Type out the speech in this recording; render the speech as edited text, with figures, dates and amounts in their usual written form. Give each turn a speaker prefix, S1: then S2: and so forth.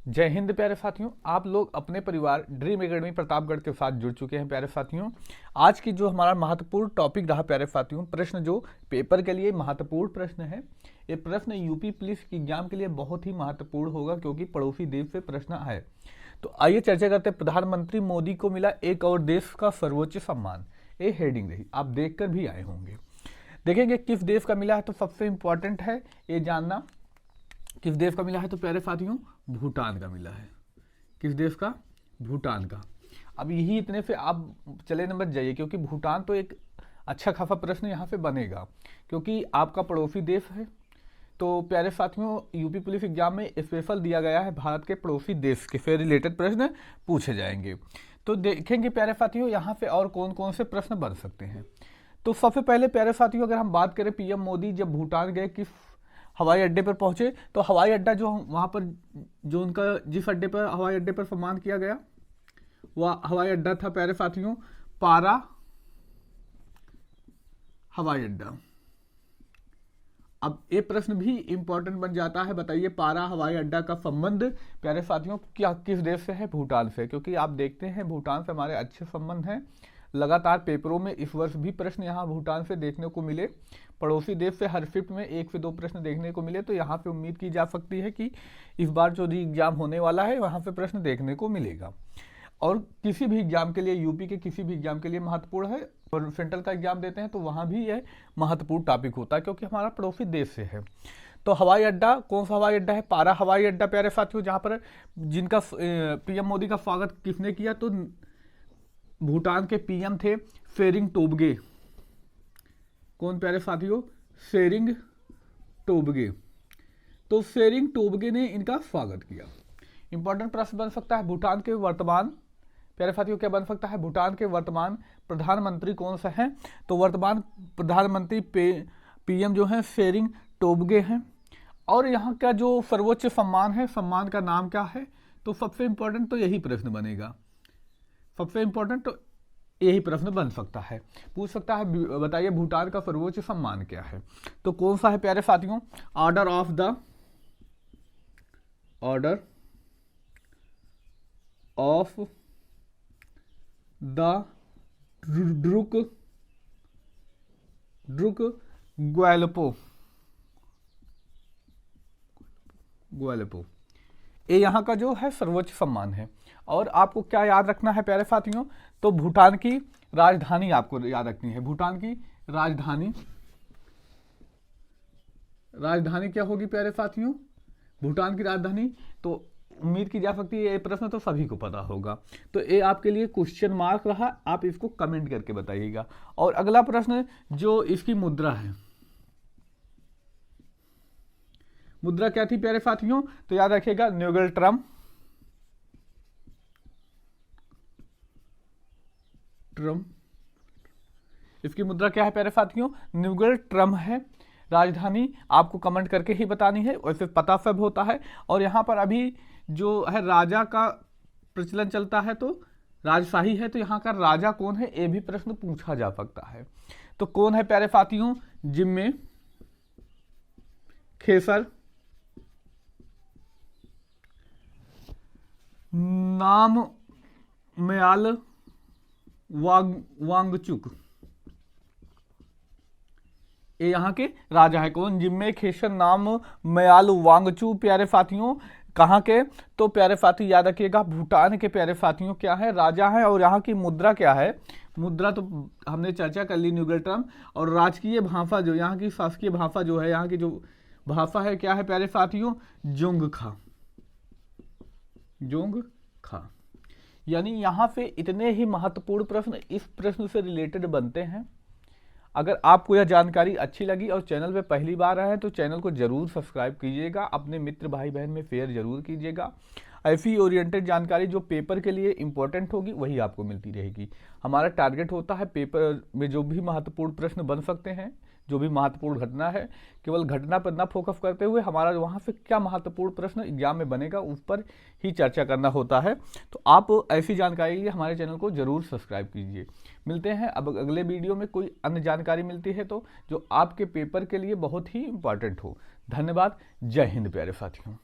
S1: जय हिंद प्यारे साथियों। आप लोग अपने परिवार ड्रीम एकेडमी प्रतापगढ़ के साथ जुड़ चुके हैं प्यारे साथियों। आज की जो हमारा महत्वपूर्ण टॉपिक रहा प्यारे साथियों, प्रश्न जो पेपर के लिए महत्वपूर्ण प्रश्न है, ये प्रश्न यूपी पुलिस एग्जाम के लिए बहुत ही महत्वपूर्ण होगा क्योंकि पड़ोसी देश से प्रश्न आए। तो आइए चर्चा करते हैं। प्रधानमंत्री मोदी को मिला एक और देश का सर्वोच्च सम्मान, ये हेडिंग रही, आप देखकर भी आए होंगे। देखेंगे किस देश का मिला है, तो सबसे इंपॉर्टेंट है ये जानना किस देश का मिला है। तो प्यारे साथियों भूटान का मिला है। किस देश का? भूटान का। अब यही इतने से आप चले न मत जाइए क्योंकि भूटान तो एक अच्छा खासा प्रश्न यहाँ से बनेगा क्योंकि आपका पड़ोसी देश है। तो प्यारे साथियों यूपी पुलिस एग्जाम में स्पेशल दिया गया है भारत के पड़ोसी देश के से रिलेटेड प्रश्न पूछे जाएंगे। तो देखेंगे प्यारे साथियों यहाँ से और कौन कौन से प्रश्न बन सकते हैं। तो सबसे पहले प्यारे साथियों अगर हम बात करें, पीएम मोदी जब भूटान गए किस हवाई अड्डे पर पहुंचे, तो हवाई अड्डा जो वहां पर जो उनका जिस अड्डे पर हवाई अड्डे पर सम्मान किया गया वह हवाई अड्डा था प्यारे साथियों पारा हवाई अड्डा। अब ये प्रश्न भी इंपॉर्टेंट बन जाता है, बताइए पारा हवाई अड्डा का संबंध प्यारे साथियों क्या किस देश से है? भूटान से। क्योंकि आप देखते हैं भूटान से हमारे अच्छे संबंध हैं। लगातार पेपरों में इस वर्ष भी प्रश्न यहाँ भूटान से देखने को मिले। पड़ोसी देश से हर शिफ्ट में 1 से 2 प्रश्न देखने को मिले। तो यहाँ पे उम्मीद की जा सकती है कि इस बार जो एग्जाम होने वाला है वहाँ पे प्रश्न देखने को मिलेगा। और किसी भी एग्जाम के लिए, यूपी के किसी भी एग्जाम के लिए महत्वपूर्ण है। और सेंट्रल का एग्जाम देते हैं तो वहाँ भी यह महत्वपूर्ण टॉपिक होता है क्योंकि हमारा पड़ोसी देश से है। तो हवाई अड्डा, कौन सा हवाई अड्डा है? पारा हवाई अड्डा प्यारे साथियों, जहाँ पर जिनका पीएम मोदी का स्वागत किसने किया? तो भूटान के पीएम थे शेरिंग टोब्गे। कौन प्यारे साथियों? शेरिंग टोब्गे। तो शेरिंग टोब्गे ने इनका स्वागत किया। इंपॉर्टेंट प्रश्न बन सकता है भूटान के वर्तमान, प्यारे साथियों क्या बन सकता है? भूटान के वर्तमान प्रधानमंत्री कौन सा है? तो वर्तमान प्रधानमंत्री पीएम जो है शेरिंग टोब्गे हैं। और यहाँ का जो सर्वोच्च सम्मान है, सम्मान का नाम क्या है? तो सबसे इंपॉर्टेंट तो यही प्रश्न बनेगा। सबसे इंपॉर्टेंट तो यही प्रश्न बन सकता है, पूछ सकता है बताइए भूटान का सर्वोच्च सम्मान क्या है? तो कौन सा है प्यारे साथियों? Order of the Druk Gyalpo. ये यहाँ का जो है सर्वोच्च सम्मान है। और आपको क्या याद रखना है प्यारे साथियों? तो भूटान की राजधानी आपको याद रखनी है। भूटान की राजधानी क्या होगी प्यारे साथियों? भूटान की राजधानी, तो उम्मीद की जा सकती है ये प्रश्न तो सभी को पता होगा। तो ये आपके लिए क्वेश्चन मार्क रहा, आप इसको कमेंट करके बताइएगा। और अगला प्रश्न जो इसकी मुद्रा है, मुद्रा क्या थी प्यारे साथियों? तो याद रखिएगा न्यूगल ट्रम्प। इसकी मुद्रा क्या है प्यारे साथियों? न्यूगल ट्रम्प है। राजधानी आपको कमेंट करके ही बतानी है, वैसे पता सब होता है। और यहाँ पर अभी जो है राजा का प्रचलन चलता है, तो राजशाही है, तो यहाँ का राजा कौन है ये भी प्रश्न पूछा जा सकता है। तो कौन है प्यारे साथियों? जिम्मे खेसर नाम मयाल वांगचुक, ये यहाँ के राजा है। कौन? जिम्मे खेसर नाम मयाल वांगचू प्यारे साथियों। कहाँ के? तो प्यारे साथी याद रखिएगा भूटान के प्यारे साथियों क्या है? राजा है। और यहाँ की मुद्रा क्या है? मुद्रा तो हमने चर्चा कर ली न्यूगल ट्रम्प। और राजकीय भाषा जो यहाँ की शासकीय भाषा जो है, यहाँ की जो भाषा है क्या है प्यारे साथियों? जोंगखा। यानी यहाँ से इतने ही महत्वपूर्ण प्रश्न इस प्रश्न से रिलेटेड बनते हैं। अगर आपको यह जानकारी अच्छी लगी और चैनल पे पहली बार आए हैं तो चैनल को जरूर सब्सक्राइब कीजिएगा, अपने मित्र भाई बहन में शेयर जरूर कीजिएगा। ऐसी ओरिएंटेड जानकारी जो पेपर के लिए इंपॉर्टेंट होगी वही आपको मिलती रहेगी। हमारा टारगेट होता है पेपर में जो भी महत्वपूर्ण प्रश्न बन सकते हैं, जो भी महत्वपूर्ण घटना है, केवल घटना पर न फोकस करते हुए हमारा वहाँ से क्या महत्वपूर्ण प्रश्न एग्जाम में बनेगा उस पर ही चर्चा करना होता है। तो आप ऐसी जानकारी के लिए हमारे चैनल को जरूर सब्सक्राइब कीजिए। मिलते हैं अब अगले वीडियो में, कोई अन्य जानकारी मिलती है तो जो आपके पेपर के लिए बहुत ही इंपॉर्टेंट हो। धन्यवाद। जय हिंद प्यारे साथियों।